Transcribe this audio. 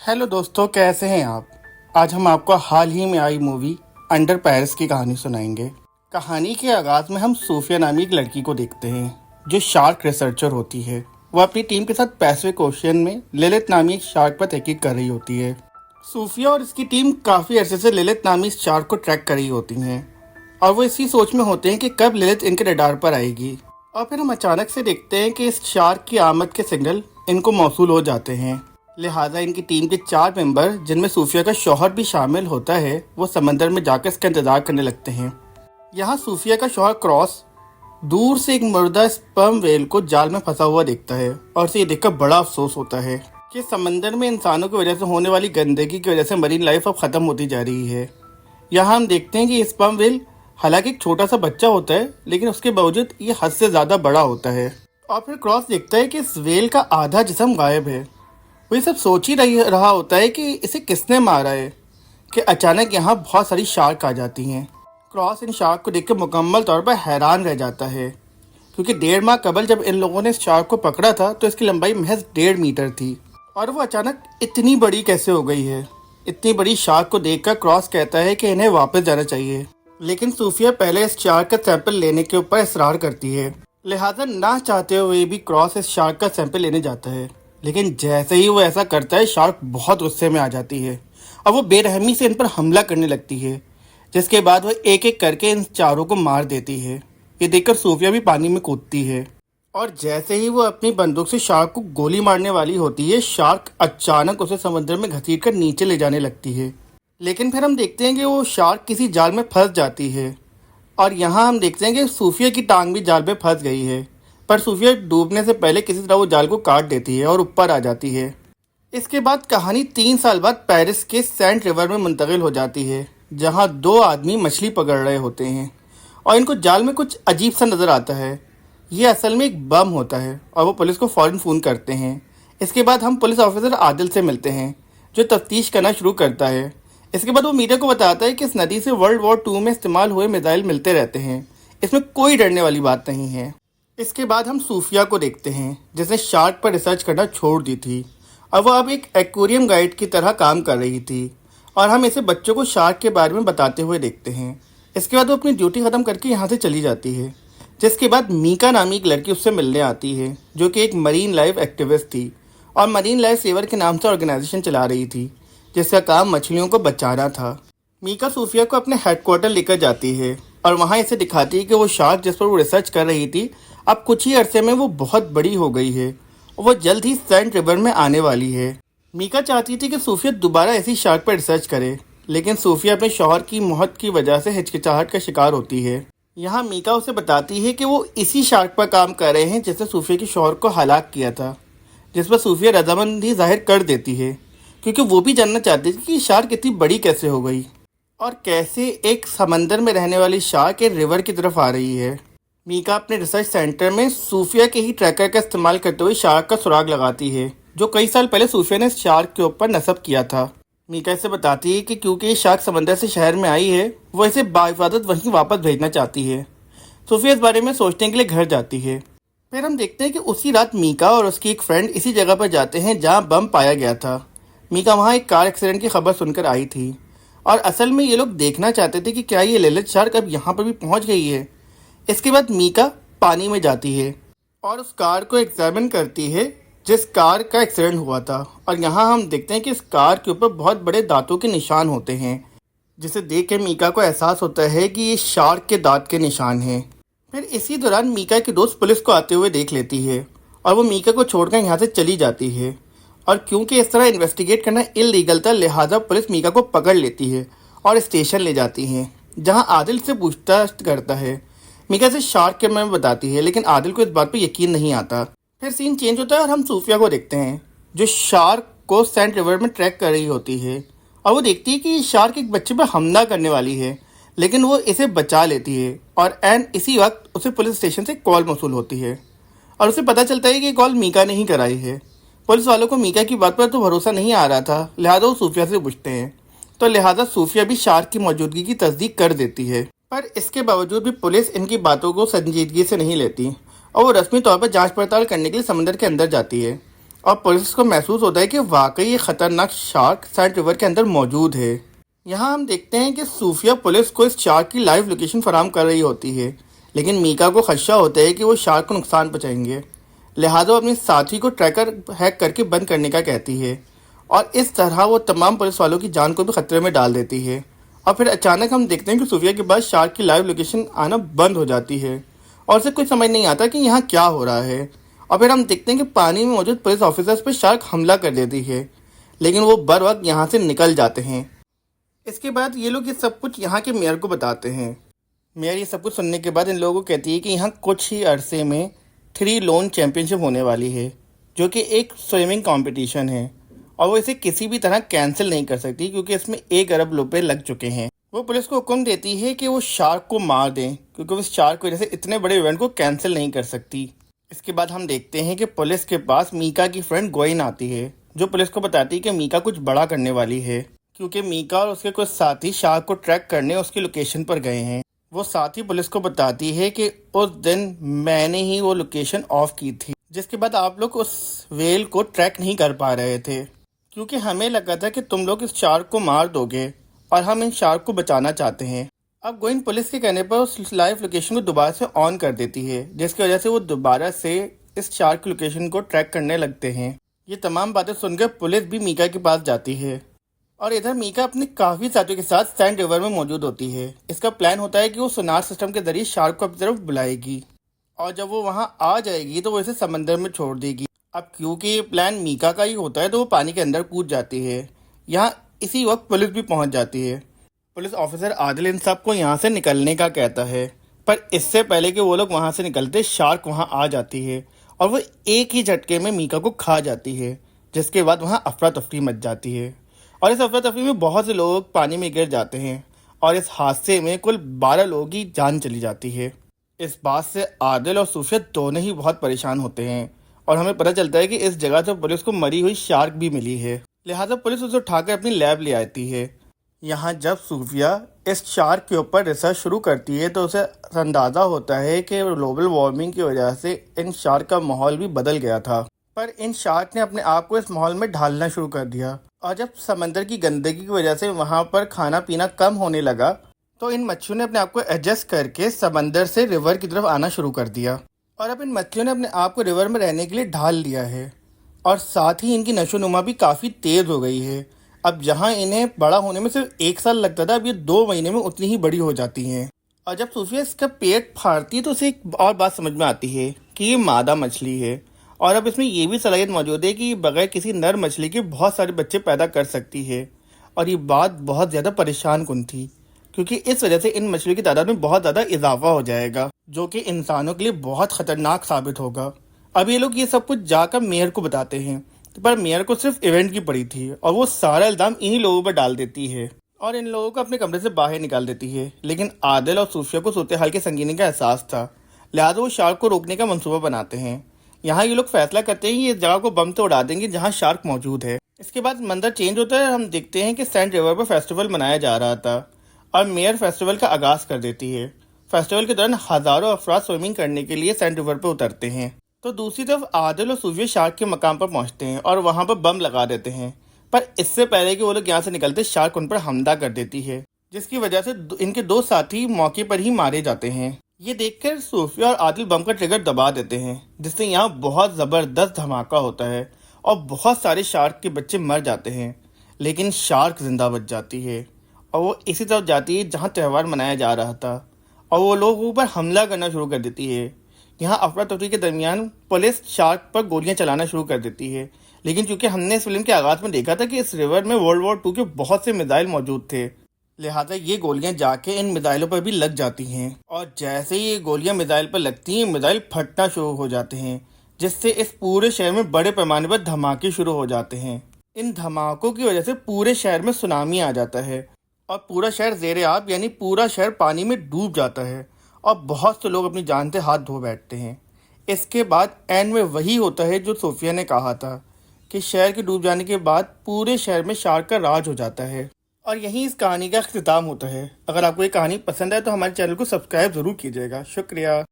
Hello दोस्तों, कैसे हैं आप। आज हम आपको हाल ही में आई मूवी अंडर पेरिस की कहानी सुनाएंगे। कहानी के आगाज में हम सूफिया नामी एक लड़की को देखते हैं जो शार्क रिसर्चर होती है। वह अपनी टीम के साथ पैसिफिक ओशियन में लिलित नामी एक शार्क पर तहकीक कर रही होती है। सूफिया और इसकी टीम काफ़ी अरसे से लिलित नामी इस शार्क को ट्रैक कर रही होती हैं और वो इसी सोच में होते हैं कि कब लिलित इनके रडार पर आएगी। और फिर हम अचानक से देखते हैं कि इस शार्क की आमद के सिग्नल इनको मौसूल हो जाते हैं। लिहाजा इनकी टीम के 4 मेंबर, जिनमें सूफिया का शौहर भी शामिल होता है, वो समंदर में जाकर इसका इंतजार करने लगते हैं। यहाँ सूफिया का शौहर क्रॉस दूर से एक मुर्दा स्पर्म वेल को जाल में फंसा हुआ देखता है और उसे ये देखकर बड़ा अफसोस होता है कि समंदर में इंसानों की वजह से होने वाली गंदगी की वजह से मरीन लाइफ अब खत्म होती जा रही है। यहाँ हम देखते हैं कि स्पर्म वेल हालांकि एक छोटा सा बच्चा होता है, लेकिन उसके बावजूद ये हद से ज्यादा बड़ा होता है। और फिर क्रॉस देखता है कि इस वेल का आधा जिस्म गायब है। वो ये सब सोच ही रहा होता है कि इसे किसने मारा है कि अचानक यहाँ बहुत सारी शार्क आ जाती हैं। क्रॉस इन शार्क को देखकर मुकम्मल तौर पर हैरान रह जाता है, क्योंकि 1.5 माह कबल जब इन लोगों ने इस शार्क को पकड़ा था तो इसकी लंबाई महज 1.5 मीटर थी और वो अचानक इतनी बड़ी कैसे हो गई है। इतनी बड़ी शार्क को देखकर क्रॉस कहता है कि इन्हें वापस जाना चाहिए, लेकिन सूफिया पहले इस शार्क का सैंपल लेने के ऊपर इसरार करती है। लिहाजा ना चाहते हुए भी क्रॉस इस शार्क का सैंपल लेने जाता है, लेकिन जैसे ही वो ऐसा करता है शार्क बहुत गुस्से में आ जाती है और वो बेरहमी से इन पर हमला करने लगती है, जिसके बाद वो एक एक करके इन चारों को मार देती है। ये देखकर सूफिया भी पानी में कूदती है और जैसे ही वो अपनी बंदूक से शार्क को गोली मारने वाली होती है, शार्क अचानक उसे समुद्र में घसीट कर नीचे ले जाने लगती है। लेकिन फिर हम देखते हैं कि वो शार्क किसी जाल में फंस जाती है और यहाँ हम देखते हैं कि सूफिया की टांग भी जाल में फंस गई है, पर सूफिया डूबने से पहले किसी तरह वो जाल को काट देती है और ऊपर आ जाती है। इसके बाद कहानी 3 साल बाद पेरिस के सेंट रिवर में मुंतकिल हो जाती है, जहाँ 2 आदमी मछली पकड़ रहे होते हैं और इनको जाल में कुछ अजीब सा नज़र आता है। ये असल में एक बम होता है और वो पुलिस को फ़ौरन फ़ोन करते हैं। इसके बाद हम पुलिस ऑफिसर आदिल से मिलते हैं, जो तफ्तीश करना शुरू करता है। इसके बाद वो मीडिया को बताता है कि इस नदी से वर्ल्ड वॉर 2 में इस्तेमाल हुए मिसाइल मिलते रहते हैं, इसमें कोई डरने वाली बात नहीं है। इसके बाद हम सूफिया को देखते हैं, जिसने शार्क पर रिसर्च करना छोड़ दी थी और वह अब एक एक्वेरियम गाइड की तरह काम कर रही थी और हम इसे बच्चों को शार्क के बारे में बताते हुए देखते हैं। इसके बाद वो अपनी ड्यूटी ख़त्म करके यहाँ से चली जाती है, जिसके बाद मीका नामी एक लड़की उससे मिलने आती है, जो कि एक मरीन लाइफ एक्टिविस्ट थी और मरीन लाइफ सेवर के नाम से ऑर्गेनाइजेशन चला रही थी, जिसका काम मछलियों को बचाना था। मीका सूफिया को अपने हेडक्वार्टर लेकर जाती है और वहाँ इसे दिखाती है कि वो शार्क जिस पर वो रिसर्च कर रही थी, अब कुछ ही अरसे में वो बहुत बड़ी हो गई है और वो जल्द ही सेंट रिवर में आने वाली है। मीका चाहती थी कि सूफिया दोबारा ऐसी शार्क पर रिसर्च करे, लेकिन सूफिया अपने शौहर की मौत की वजह से हिचकिचाहट का शिकार होती है। यहाँ मीका उसे बताती है कि वो इसी शार्क पर काम कर रहे हैं जिसने सूफिया के शौहर को हलाक किया था, जिस पर सूफिया रजामंदी जाहिर कर देती है, क्योंकि वो भी जानना चाहती थी कि शार्क इतनी बड़ी कैसे हो गई और कैसे एक समंदर में रहने वाली शार्क एक रिवर की तरफ आ रही है। मीका अपने रिसर्च सेंटर में सूफिया के ही ट्रैकर का इस्तेमाल करते हुए शार्क का सुराग लगाती है, जो कई साल पहले सूफिया ने शार्क के ऊपर नस्ब किया था। मीका इसे बताती है कि क्योंकि ये शार्क समंदर से शहर में आई है, वो इसे बाहिफाजत वहीं वापस भेजना चाहती है। सूफिया इस बारे में सोचने के लिए घर जाती है। फिर हम देखते हैं कि उसी रात मीका और उसकी एक फ्रेंड इसी जगह पर जाते हैं जहाँ बम पाया गया था। मीका वहाँ एक कार एक्सीडेंट की खबर सुनकर आई थी और असल में ये लोग देखना चाहते थे कि क्या ये लिलित शार्क अब यहाँ पर भी पहुँच गई है। इसके बाद मीका पानी में जाती है और उस कार को एग्जामिन करती है जिस कार का एक्सीडेंट हुआ था, और यहाँ हम देखते हैं कि इस कार के ऊपर बहुत बड़े दांतों के निशान होते हैं, जिसे देख के मीका को एहसास होता है कि ये शार्क के दांत के निशान हैं। फिर इसी दौरान मीका की दोस्त पुलिस को आते हुए देख लेती है और वो मीका को छोड़कर यहाँ से चली जाती है, और क्योंकि इस तरह इन्वेस्टिगेट करना इल्लीगल था, लिहाजा पुलिस मीका को पकड़ लेती है और स्टेशन ले जाती है, जहाँ आदिल से पूछताछ करता है। मीका से शार्क के बारे में बताती है, लेकिन आदिल को इस बात पर यकीन नहीं आता। फिर सीन चेंज होता है और हम सूफिया को देखते हैं, जो शार्क को सेंट रिवर में ट्रैक कर रही होती है और वो देखती है कि शार्क एक बच्चे पर हमला करने वाली है, लेकिन वो इसे बचा लेती है और एंड इसी वक्त उसे पुलिस स्टेशन से कॉल मौसूल होती है और उसे पता चलता है कि कॉल मीका ने ही कराई है। पुलिस वालों को मीका की बात पर तो भरोसा नहीं आ रहा था, लिहाजा वो सूफिया से पूछते हैं, तो लिहाजा सूफिया भी शार्क की मौजूदगी की तस्दीक कर देती है। पर इसके बावजूद भी पुलिस इनकी बातों को संजीदगी से नहीं लेती और वो रस्मी तौर पर जांच पड़ताल करने के लिए समंदर के अंदर जाती है और पुलिस को महसूस होता है कि वाकई ये खतरनाक शार्क सैंड रिवर के अंदर मौजूद है। यहाँ हम देखते हैं कि सूफिया पुलिस को इस शार्क की लाइव लोकेशन फराहम कर रही होती है, लेकिन मीका को खदशा होता है कि वो शार्क को नुकसान पहुँचाएंगे। लिहाजा वो अपने साथी को ट्रैकर हैक करके बंद करने का कहती है और इस तरह वो तमाम पुलिस वालों की जान को भी खतरे में डाल देती है। और फिर अचानक हम देखते हैं कि सूफिया के बाद शार्क की लाइव लोकेशन आना बंद हो जाती है और उसे कुछ समझ नहीं आता कि यहाँ क्या हो रहा है। और फिर हम देखते हैं कि पानी में मौजूद पुलिस ऑफिसर्स पर शार्क हमला कर देती है, लेकिन वो बर वक्त यहाँ से निकल जाते हैं। इसके बाद ये लोग ये सब कुछ यहाँ के मेयर को बताते हैं। मेयर ये सब कुछ सुनने के बाद इन लोगों को कहती है कि यहाँ कुछ ही अरसे में 3 लोन चैंपियनशिप होने वाली है, जो कि एक स्विमिंग कंपटीशन है और वो इसे किसी भी तरह कैंसिल नहीं कर सकती क्योंकि इसमें 1 अरब रुपए लग चुके हैं। वो पुलिस को हुक्म देती है कि वो शार्क को मार दें क्योंकि उस शार्क की वजह से इतने बड़े इवेंट को कैंसिल नहीं कर सकती। इसके बाद हम देखते हैं कि पुलिस के पास मीका की फ्रेंड गोइन आती है, जो पुलिस को बताती है कि मीका कुछ बड़ा करने वाली है क्योंकि मीका और उसके कुछ साथी शार्क को ट्रैक करने उसकी लोकेशन पर गए हैं। वो साथी पुलिस को बताती है कि उस दिन मैंने ही वो लोकेशन ऑफ की थी, जिसके बाद आप लोग उस वेल को ट्रैक नहीं कर पा रहे थे क्योंकि हमें लगा था कि तुम लोग इस शार्क को मार दोगे और हम इन शार्क को बचाना चाहते हैं। अब गोइन पुलिस के कहने पर उस लाइव लोकेशन को दोबारा से ऑन कर देती है, जिसकी वजह से वो दोबारा से इस शार्क की लोकेशन को ट्रैक करने लगते हैं। ये तमाम बातें सुनकर पुलिस भी मीका के पास जाती है और इधर मीका अपने काफ़ी साथियों के साथ सैंड रिवर में मौजूद होती है। इसका प्लान होता है कि वो सोनार सिस्टम के जरिए शार्क को अपनी तरफ बुलाएगी और जब वो वहाँ आ जाएगी तो वो इसे समंदर में छोड़ देगी। अब क्योंकि ये प्लान मीका का ही होता है तो वो पानी के अंदर कूद जाती है। यहाँ इसी वक्त पुलिस भी पहुँच जाती है। पुलिस ऑफिसर आदिल इन सबको यहाँ से निकलने का कहता है, पर इससे पहले कि वो लोग वहाँ से निकलते शार्क वहाँ आ जाती है और वो एक ही झटके में मीका को खा जाती है, जिसके बाद वहाँ अफरा तफरी मच जाती है और इस अफरा तफरी में बहुत से लोग पानी में गिर जाते हैं और इस हादसे में कुल 12 लोगों की जान चली जाती है। इस बात से आदिल और सूफिया दोनों ही बहुत परेशान होते हैं और हमें पता चलता है कि इस जगह से पुलिस को मरी हुई शार्क भी मिली है। लिहाजा पुलिस उसे उठाकर अपनी लैब ले आती है। यहाँ जब सूफिया इस शार्क के ऊपर रिसर्च शुरू करती है तो उसे अंदाज़ा होता है कि ग्लोबल वार्मिंग की वजह से इन शार्क का माहौल भी बदल गया था, पर इन शार्क ने अपने आप को इस माहौल में ढालना शुरू कर दिया और जब समंदर की गंदगी की वजह से वहाँ पर खाना पीना कम होने लगा तो इन मच्छियों ने अपने आप को एडजस्ट करके समंदर से रिवर की तरफ आना शुरू कर दिया और अब इन मच्छियों ने अपने आप को रिवर में रहने के लिए ढाल लिया है और साथ ही इनकी नशोनुमा भी काफ़ी तेज़ हो गई है। अब जहाँ इन्हें बड़ा होने में सिर्फ 1 साल लगता था, अब ये 2 महीने में उतनी ही बड़ी हो जाती हैं। और जब सूफिया इसका पेट फाड़ती है तो उसे एक और बात समझ में आती है कि ये मादा मछली है और अब इसमें ये भी सलाहियत मौजूद है कि बगैर किसी नर मछली के बहुत सारे बच्चे पैदा कर सकती है। और ये बात बहुत ज़्यादा परेशान कुन थी क्योंकि इस वजह से इन मछलियों की तादाद में बहुत ज़्यादा इजाफा हो जाएगा, जो कि इंसानों के लिए बहुत ख़तरनाक साबित होगा। अब ये लोग ये सब कुछ जाकर मेयर को बताते हैं, पर मेयर को सिर्फ इवेंट की पड़ी थी और वो सारा इल्ज़ाम इन्हीं लोगों पर डाल देती है और इन लोगों को अपने कमरे से बाहर निकाल देती है। लेकिन आदिल और सूफिया को सूरत हाल की संगीनी का एहसास था, लिहाजा वो शार्क को रोकने का मंसूबा बनाते हैं। यहाँ ये लोग फैसला करते हैं कि इस जगह को बम से उड़ा देंगे जहाँ शार्क मौजूद है। इसके बाद मंजर चेंज होता है और हम देखते हैं कि सैंड रिवर पर फेस्टिवल मनाया जा रहा था और मेयर फेस्टिवल का आगाज़ कर देती है। फेस्टिवल के दौरान हज़ारों अफराद स्विमिंग करने के लिए सैंड रिवर पर उतरते हैं, तो दूसरी तरफ आदिल और सूफिया शार्क के मकाम पर पहुंचते हैं और वहां पर बम लगा देते हैं। पर इससे पहले कि वो लोग यहाँ से निकलते शार्क उन पर हमला कर देती है, जिसकी वजह से इनके 2 साथी मौके पर ही मारे जाते हैं। ये देखकर सूफिया और आदिल बम का ट्रिगर दबा देते हैं, जिससे यहाँ बहुत ज़बरदस्त धमाका होता है और बहुत सारे शार्क के बच्चे मर जाते हैं, लेकिन शार्क जिंदा बच जाती है और वो इसी तरफ जाती है जहाँ त्यौहार मनाया जा रहा था और वो लोगों पर हमला करना शुरू कर देती है। यहाँ अफरा तफरी के दरमियान पुलिस शार्क पर गोलियां चलाना शुरू कर देती है, लेकिन चूंकि हमने इस फिल्म के आगाज़ में देखा था कि इस रिवर में वर्ल्ड वॉर 2 के बहुत से मिसाइल मौजूद थे, लिहाजा ये गोलियां जाके इन मिसाइलों पर भी लग जाती हैं और जैसे ही ये गोलियां मिसाइल पर लगती हैं मिसाइल फटना शुरू हो जाते हैं, जिससे इस पूरे शहर में बड़े पैमाने पर धमाके शुरू हो जाते हैं। इन धमाकों की वजह से पूरे शहर में सुनामी आ जाता है और पूरा शहर ज़ेरे आब यानी पूरा शहर पानी में डूब जाता है और बहुत से लोग अपनी जान से हाथ धो बैठते हैं। इसके बाद एंड में वही होता है जो सूफिया ने कहा था कि शहर के डूब जाने के बाद पूरे शहर में शार्क का राज हो जाता है और यहीं इस कहानी का अख्तिताम होता है। अगर आपको ये कहानी पसंद आए तो हमारे चैनल को सब्सक्राइब ज़रूर कीजिएगा। शुक्रिया।